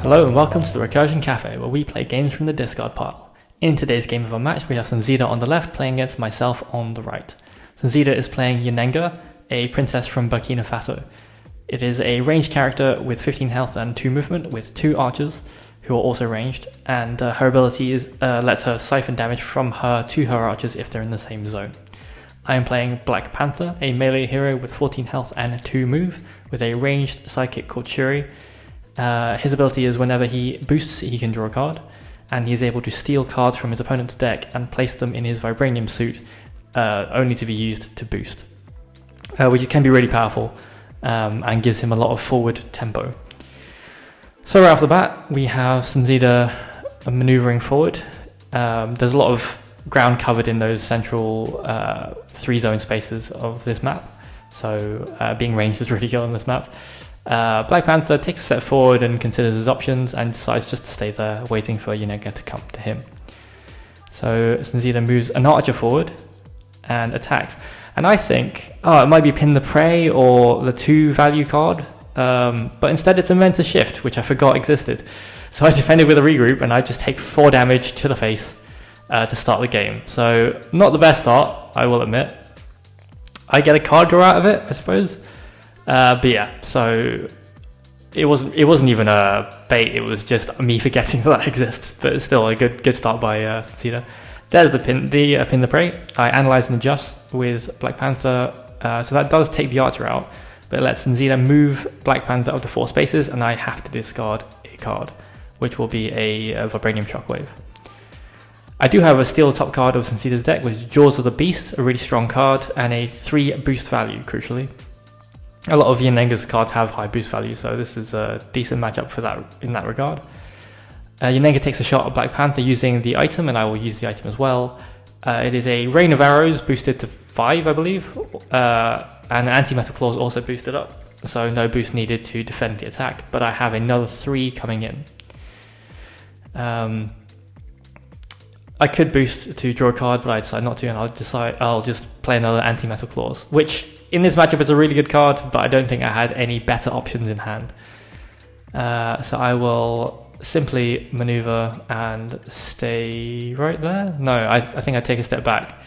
Hello and welcome to the Recursion Cafe, where we play games from the discard pile. In today's game of Unmatched, we have Sunzida on the left playing against myself on the right. Sunzida is playing Yennenga, a princess from Burkina Faso. It is a ranged character with 15 health and 2 movement, with 2 archers who are also ranged, and her ability lets her siphon damage from her to her archers if they're in the same zone. I am playing Black Panther, a melee hero with 14 health and 2 move, with a ranged sidekick called Shuri. His ability is whenever he boosts, he can draw a card, and he's able to steal cards from his opponent's deck and place them in his vibranium suit, only to be used to boost, which can be really powerful and gives him a lot of forward tempo. So right off the bat, we have Sunzida maneuvering forward. There's a lot of ground covered in those central 3-zone spaces of this map, so being ranged is really good on this map. Black Panther takes a step forward and considers his options and decides just to stay there, waiting for Yennenga to come to him. So Sunzida moves an archer forward and attacks. And I think, it might be Pin the Prey or the 2 value card, but instead it's a Mentor Shift, which I forgot existed. So I defended with a regroup and I just take 4 damage to the face to start the game. So not the best start, I will admit. I get a card draw out of it, I suppose. But yeah, so it wasn't even a bait, it was just me forgetting that exists, but it's still a good start by Sunzida. There's the pin the prey. I analyze and adjust with Black Panther, so that does take the archer out, but it lets Sunzida move Black Panther up to 4 spaces, and I have to discard a card, which will be a Vibranium Shockwave. I do have a steal top card of Sunzida's deck, which is Jaws of the Beast, a really strong card, and a 3 boost value, crucially. A lot of Yennenga's cards have high boost value, so this is a decent matchup for that in that regard. Yennenga takes a shot at Black Panther using the item, and I will use the item as well. It is a Rain of Arrows boosted to 5, I believe, and Anti-Metal Claws also boosted up, so no boost needed to defend the attack, but I have another 3 coming in. I could boost to draw a card, but I decide not to, and I'll just play another Anti-Metal Claws, which in this matchup is a really good card, but I don't think I had any better options in hand. So I will simply maneuver and stay right there. No, I think I take a step back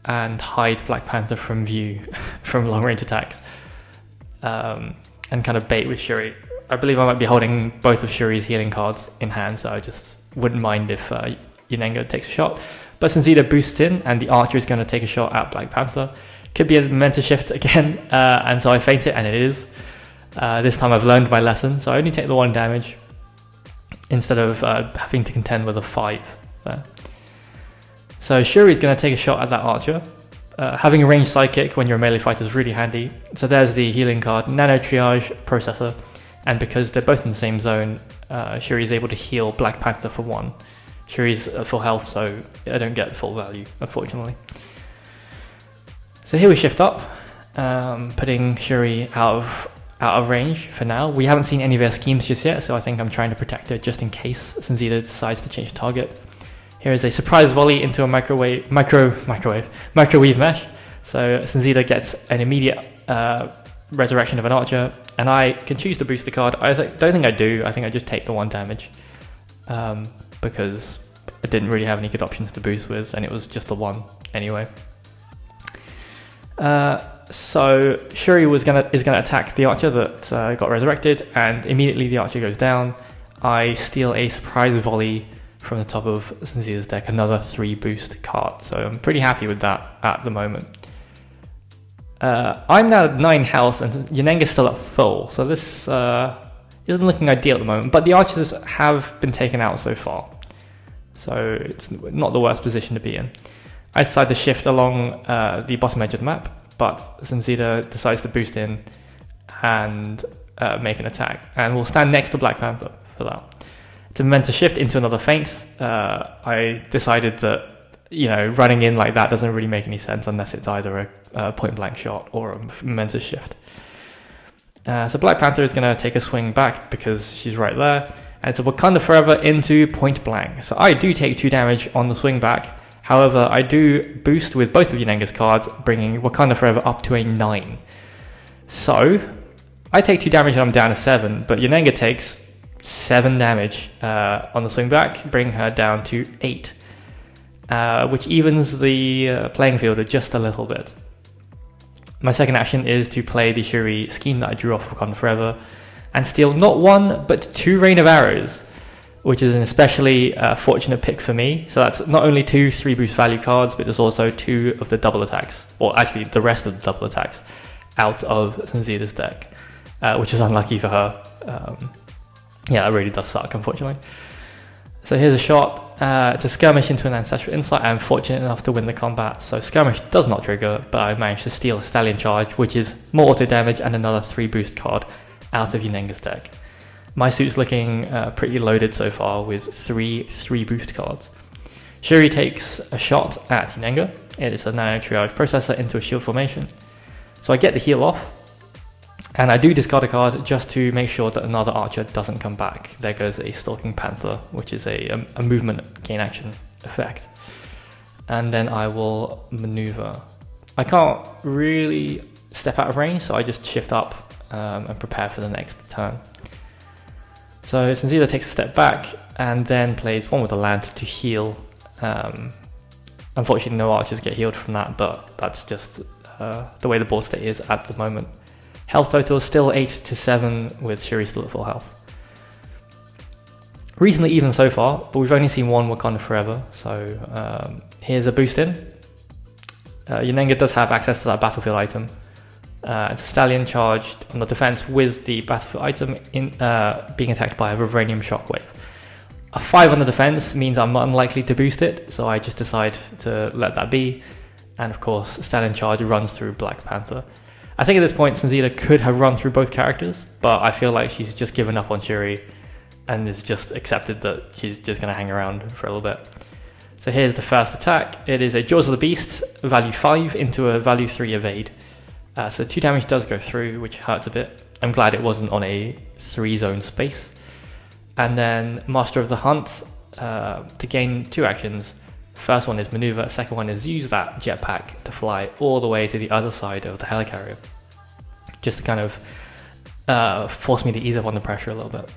and hide Black Panther from view from long range attacks, and kind of bait with Shuri. I believe I might be holding both of Shuri's healing cards in hand, so I just wouldn't mind if Yennenga takes a shot. But Sunzida boosts in, and the archer is going to take a shot at Black Panther. Could be a Mentor Shift again, and so I feint it, and it is. This time I've learned my lesson, so I only take the 1 damage instead of having to contend with a 5 there. So Shuri is going to take a shot at that archer. Having a ranged sidekick when you're a melee fighter is really handy. So there's the healing card, Nano Triage Processor, and because they're both in the same zone, Shuri is able to heal Black Panther for 1. Shuri's at full health, so I don't get full value, unfortunately. So here we shift up, putting Shuri out of range for now. We haven't seen any of her schemes just yet, so I think I'm trying to protect her just in case Sunzida decides to change target. Here is a surprise volley into a microwave mesh. So Sunzida gets an immediate resurrection of an archer, and I can choose to boost the card. I don't think I do. I think I just take the 1 damage, because I didn't really have any good options to boost with, and it was just the 1 anyway. So Shuri is gonna attack the archer that got resurrected, and immediately the archer goes down. I steal a surprise volley from the top of Sunzida's deck, another 3 boost card, so I'm pretty happy with that at the moment. I'm now at 9 health, and Yennenga's still at full, so this isn't looking ideal at the moment, but the archers have been taken out so far, so it's not the worst position to be in. I decide to shift along the bottom edge of the map, but Sunzida decides to boost in and make an attack, and we'll stand next to Black Panther for that. To Mentor Shift into another feint, I decided that running in like that doesn't really make any sense unless it's either a point blank shot or a Mentor Shift. So Black Panther is going to take a swing back because she's right there, and it's a Wakanda Forever into point blank. So I do take 2 damage on the swing back. However, I do boost with both of Yennenga's cards, bringing Wakanda Forever up to a 9. So I take 2 damage and I'm down to 7, but Yennenga takes 7 damage on the swing back, bring her down to 8, which evens the playing field just a little bit. My second action is to play the Shuri scheme that I drew off Wakanda Forever and steal not 1 but 2 Rain of Arrows, which is an especially fortunate pick for me. So that's not only 2 3 boost value cards, but there's also 2 of the double attacks, or actually the rest of the double attacks, out of Sunzida's deck, which is unlucky for her. Yeah, it really does suck, unfortunately. So here's a shot to skirmish into an Ancestral Insight. I'm fortunate enough to win the combat, so skirmish does not trigger, but I managed to steal a Stallion Charge, which is more auto damage and another 3 boost card out of Yennenga's deck. My suit's looking pretty loaded so far with 3 boost cards. Shuri takes a shot at Yennenga. It is a Nano Triage Processor into a shield formation. So I get the heal off, and I do discard a card just to make sure that another archer doesn't come back. There goes a Stalking Panther, which is a movement gain action effect. And then I will maneuver. I can't really step out of range, so I just shift up and prepare for the next turn. So Sunzida takes a step back and then plays 1 with a land to heal. Unfortunately, no archers get healed from that, but that's just the way the board state is at the moment. Health total is still 8 to 7 with Shuri still at full health. Reasonably even so far, but we've only seen 1 Wakanda Forever, so here's a boost in. Yennenga does have access to that battlefield item. It's a Stallion charged on the defense with the battlefield item being attacked by a Vibranium Shockwave. A 5 on the defense means I'm unlikely to boost it, so I just decide to let that be. And of course, Stallion charge runs through Black Panther. I think at this point, Sunzida could have run through both characters, but I feel like she's just given up on Shuri and has just accepted that she's just going to hang around for a little bit. So here's the first attack. It is a Jaws of the Beast, value 5 into a value 3 evade. So 2 damage does go through, which hurts a bit. I'm glad it wasn't on a 3 zone space. And then Master of the Hunt to gain 2 actions. First one is maneuver, second one is use that jetpack to fly all the way to the other side of the helicarrier. Just to kind of force me to ease up on the pressure a little bit.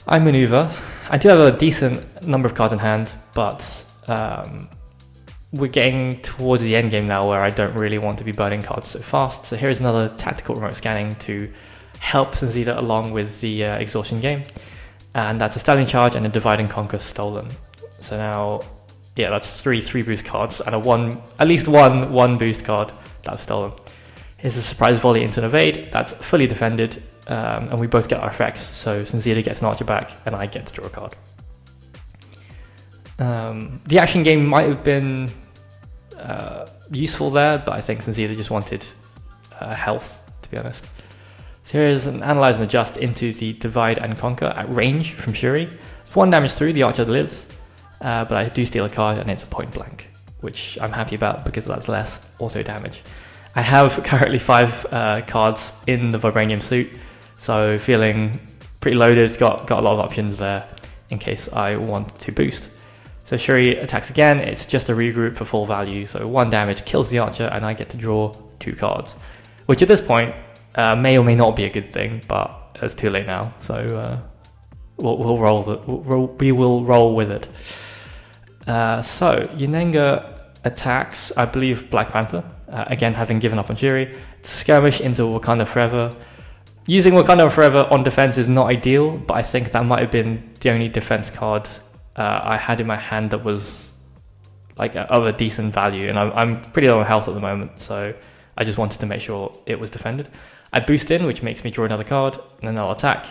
I maneuver. I do have a decent number of cards in hand, but we're getting towards the end game now where I don't really want to be burning cards so fast. So here's another tactical remote scanning to help Sunzida along with the exhaustion game. And that's a Stallion Charge and a Divide and Conquer stolen. So now, yeah, that's 3 boost cards and at least one boost card that I've stolen. Here's a Surprise Volley into an evade. That's fully defended, and we both get our effects. So Sunzida gets an archer back and I get to draw a card. The action game might have been useful there, but I think Sunzida just wanted health, to be honest. So here's an Analyze and Adjust into the Divide and Conquer at range from Shuri. It's 1 damage through, the archer lives, but I do steal a card and it's a point blank, which I'm happy about because that's less auto damage. I have currently 5 cards in the Vibranium suit, so feeling pretty loaded, got a lot of options there in case I want to boost. So Shuri attacks again, it's just a regroup for full value, so 1 damage kills the archer and I get to draw 2 cards, which at this point may or may not be a good thing, but it's too late now, so we'll roll with it. So Yennenga attacks, I believe, Black Panther, again having given up on Shuri, to skirmish into Wakanda Forever. Using Wakanda Forever on defense is not ideal, but I think that might have been the only defense card I had in my hand that was like of a decent value, and I'm pretty low on health at the moment, so I just wanted to make sure it was defended. I boost in, which makes me draw another card, and then I'll attack,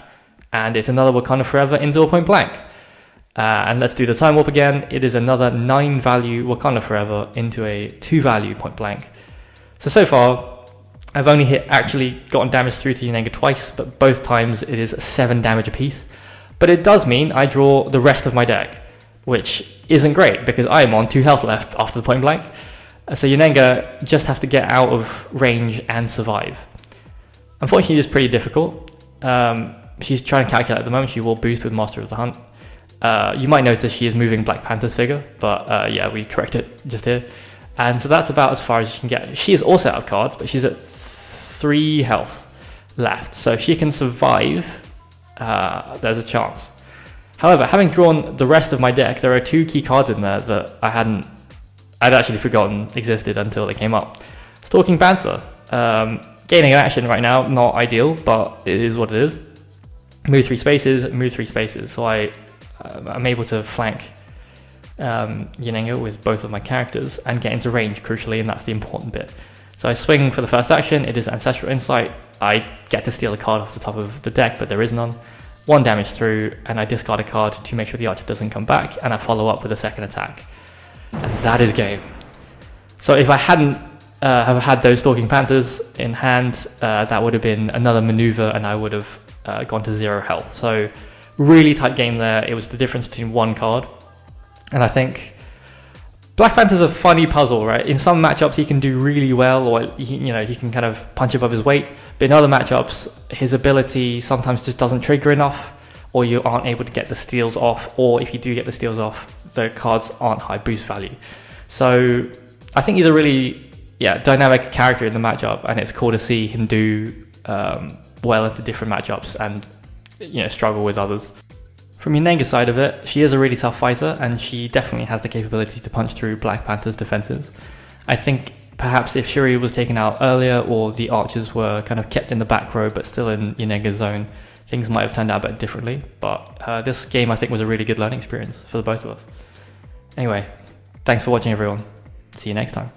and it's another Wakanda Forever into a point blank. And let's do the time warp again. It is another 9 value Wakanda Forever into a 2 value point blank. So far, I've only actually gotten damage through to Yennenga twice, but both times it is 7 damage apiece. But it does mean I draw the rest of my deck, which isn't great because I am on 2 health left after the point blank. So Yennenga just has to get out of range and survive. Unfortunately, it's pretty difficult. She's trying to calculate at the moment. She will boost with Master of the Hunt. You might notice she is moving Black Panther's figure, but yeah, we correct it just here. And so that's about as far as you can get. She is also out of cards, but she's at 3 health left. So if she can survive there's a chance. However, having drawn the rest of my deck, there are 2 key cards in there that I'd actually forgotten existed until they came up. Stalking Panther, gaining an action right now, not ideal, but it is what it is. Move 3 spaces, move 3 spaces. So I'm able to flank Yennenga with both of my characters and get into range, crucially, and that's the important bit. So I swing for the first action, it is Ancestral Insight. I get to steal a card off the top of the deck, but there is none. 1 damage through, and I discard a card to make sure the archer doesn't come back, and I follow up with a second attack. And that is game. So if I hadn't have had those Stalking Panthers in hand, that would have been another maneuver, and I would have gone to 0 health. So really tight game there. It was the difference between 1 card. And I think Black Panther's a funny puzzle, right? In some matchups he can do really well, or he can kind of punch above his weight. But in other matchups, his ability sometimes just doesn't trigger enough, or you aren't able to get the steals off, or if you do get the steals off, the cards aren't high boost value. So I think he's a really dynamic character in the matchup, and it's cool to see him do well into different matchups and struggle with others. From Yennenga's side of it, she is a really tough fighter, and she definitely has the capability to punch through Black Panther's defenses. I think perhaps if Shuri was taken out earlier, or the archers were kind of kept in the back row but still in Yennenga's zone, things might have turned out a bit differently. But this game, I think, was a really good learning experience for the both of us. Anyway, thanks for watching, everyone. See you next time.